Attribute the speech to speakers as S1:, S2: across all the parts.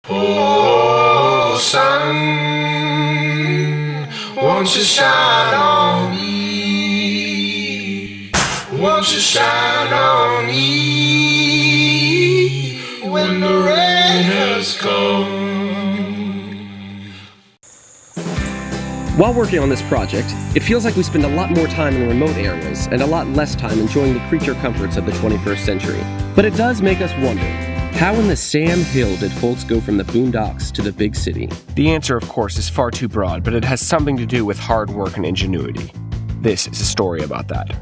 S1: Oh, sun, won't you shine on me? Won't you shine on me when the rain has come?
S2: While working on this project, it feels like we spend a lot more time in remote areas and a lot less time enjoying the creature comforts of the 21st century. But it does make us wonder, how in the Sam Hill did folks go from the boondocks to the big city?
S3: The answer, of course, is far too broad, but it has something to do with hard work and ingenuity. This is a story about that.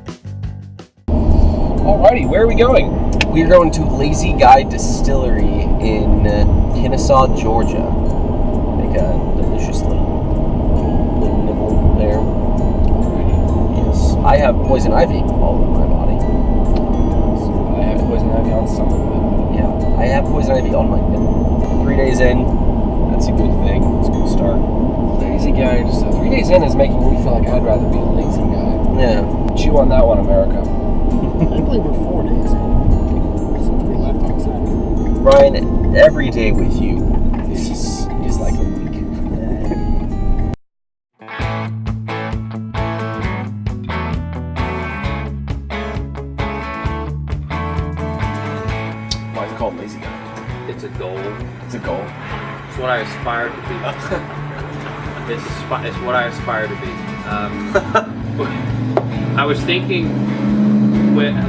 S2: Alrighty, where are we going? We're going to Lazy Guy Distillery in Kennesaw, Georgia. Make a delicious little nibble there. Yes, I have poison ivy all over my body.
S3: I have poison ivy on some of it.
S2: Yeah, I have poison ivy on my nipple. 3 days in, that's a good thing. It's a good start.
S3: Lazy guy, just 3 days in is making me feel like I'd rather be a lazy guy.
S2: Yeah.
S3: Chew on that one, America.
S4: I believe we're 4 days in since we left on Saturday.
S2: Ryan, every day with you is like a week.
S3: Why is it called lazy guy?
S5: It's a goal.
S3: It's a goal.
S5: It's what I aspire to be. It's what I aspire to be. I was thinking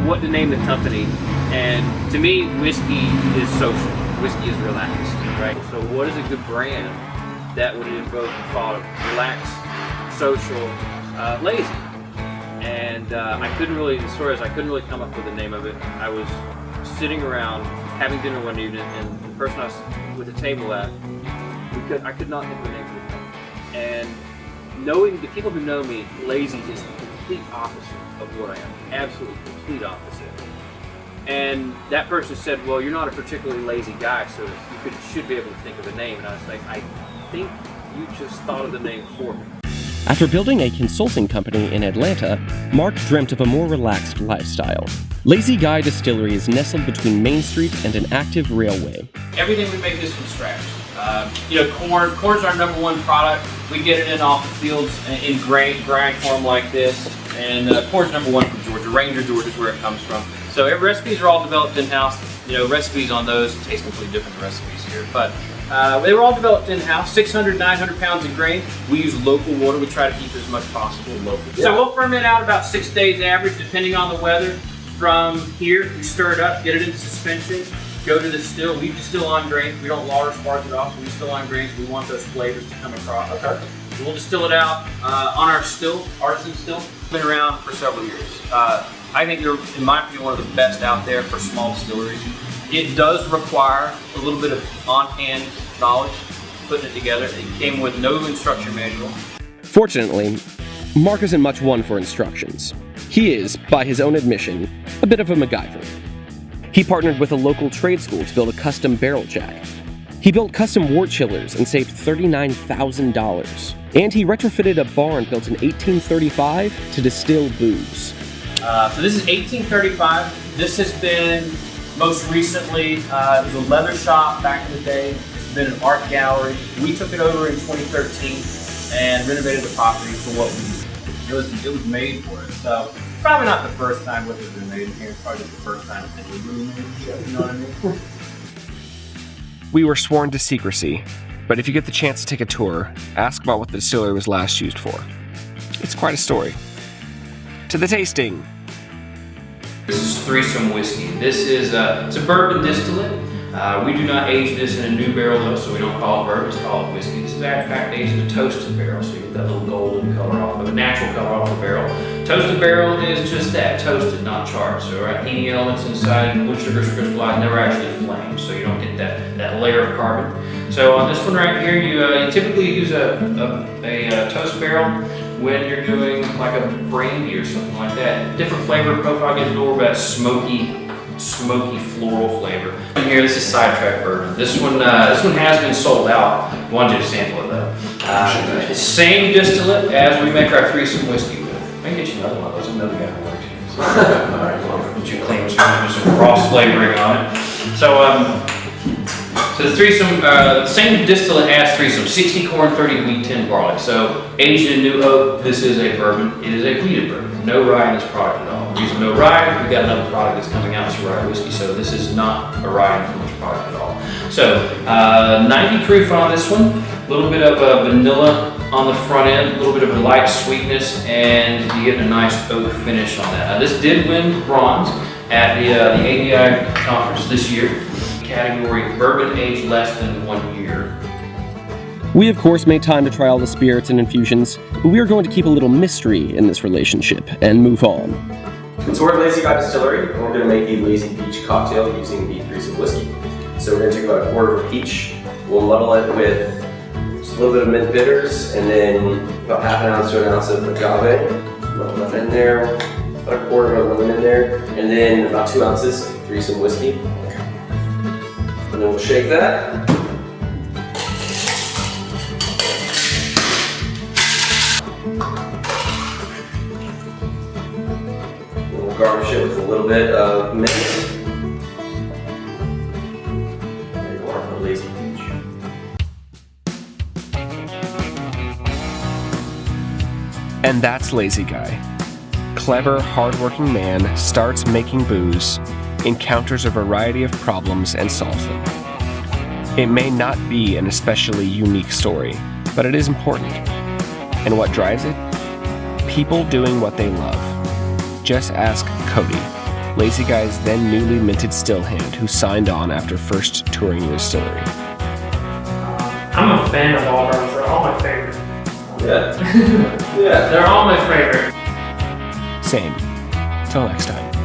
S5: what to name the company, and to me, whiskey is social. Whiskey is relaxed, right? So what is a good brand that would invoke the thought of relaxed, social, lazy? And I couldn't really come up with the name of it. I was sitting around having dinner one evening, and the person I was with the table at, I could not think of a name for the company. And knowing the people who know me, lazy is the complete opposite of what I am. Absolutely complete opposite. And that person said, well, you're not a particularly lazy guy, so you should be able to think of a name. And I was like, I think you just thought of the name for me.
S2: After building a consulting company in Atlanta, Mark dreamt of a more relaxed lifestyle. Lazy Guy Distillery is nestled between Main Street and an active railway.
S5: Everything we make is from scratch. Corn's our number one product. We get it in off the fields in grind form like this. And corn's number one from Georgia. Ranger, Georgia is where it comes from. So recipes are all developed in-house. Recipes on those taste completely different than recipes here. But they were all developed in-house, 600, 900 pounds of grain. We use local water. We try to keep as much possible local. Yeah. So we'll ferment out about 6 days average, depending on the weather. From here, we stir it up, get it into suspension, go to the still. We distill on grain. We don't lauder sparge it off, so we distill on grains. We want those flavors to come across. Okay. So we'll distill it out on our still, artisan still. Been around for several years. I think they're, in my opinion, one of the best out there for small distilleries. It does require a little bit of on-hand knowledge, putting it together. It came with no instruction manual.
S2: Fortunately, Mark isn't much one for instructions. He is, by his own admission, a bit of a MacGyver. He partnered with a local trade school to build a custom barrel jack. He built custom wort chillers and saved $39,000. And he retrofitted a barn built in 1835 to distill booze.
S5: So this is 1835. This has been, most recently, it was a leather shop back in the day. It's been an art gallery. We took it over in 2013 and renovated the property for what we needed. It was made for it. So probably not the first time what has been made here. It's probably just the first time it's been really made. You know what I mean?
S3: We were sworn to secrecy, but if you get the chance to take a tour, ask about what the distillery was last used for. It's quite a story. To the tasting.
S5: This is threesome whiskey. This is it's a bourbon distillate. We do not age this in a new barrel though, so we don't call it bourbon, we call it whiskey. This is in fact aged in a toasted barrel, so you get that little golden color off of it, natural color off the barrel. Toasted barrel is just that, toasted, not charred. So heating elements inside, wood sugars crystallized, never actually flame, so you don't get that layer of carbon. So on this one right here, you typically use a toast barrel when you're doing like a brandy or something like that. Different flavor profile gets more of that smoky floral flavor. And here, this is Sidetrack Bourbon. This one has been sold out. I wanted you to sample it though. Same distillate as we make our threesome whiskey with. I can get you another one. There's another guy who works here. Alright, well, put you clean, so some cross flavoring on it. So So the threesome, the same distillate as threesome, 60 corn, 30 wheat, 10 barley. So aged in new oak, this is a bourbon. It is a wheated bourbon. No rye in this product at all. Using no rye, we've got another product that's coming out, it's rye whiskey. So this is not a rye influenced product at all. So 90 proof on this one. A little bit of vanilla on the front end, a little bit of a light sweetness, and you get a nice oak finish on that. Now, this did win bronze at the ABI conference this year. Category bourbon aged less than 1 year.
S2: We, of course, made time to try all the spirits and infusions, but we are going to keep a little mystery in this relationship and move on.
S6: So we're at Lazy Guy Distillery, and we're going to make a Lazy Peach cocktail using the threesome whiskey. So we're going to take about a quarter of a peach, we'll muddle it with just a little bit of mint bitters, and then about half an ounce to an ounce of agave. Muddle that in there, about a quarter of a lemon in there, and then about 2 ounces of threesome whiskey. And then we'll shake that. And we'll garnish it with a little bit of mint. There you are, a Lazy Peach.
S3: And that's Lazy Guy. Clever, hardworking man starts making booze, encounters a variety of problems, and solves them. It may not be an especially unique story, but it is important. And what drives it? People doing what they love. Just ask Cody, Lazy Guy's then newly minted still hand, who signed on after first touring the distillery.
S7: I'm a fan of all bourbons. They're all my favorite.
S6: Yeah. Yeah.
S7: They're all my favorite.
S3: Same. Till next time.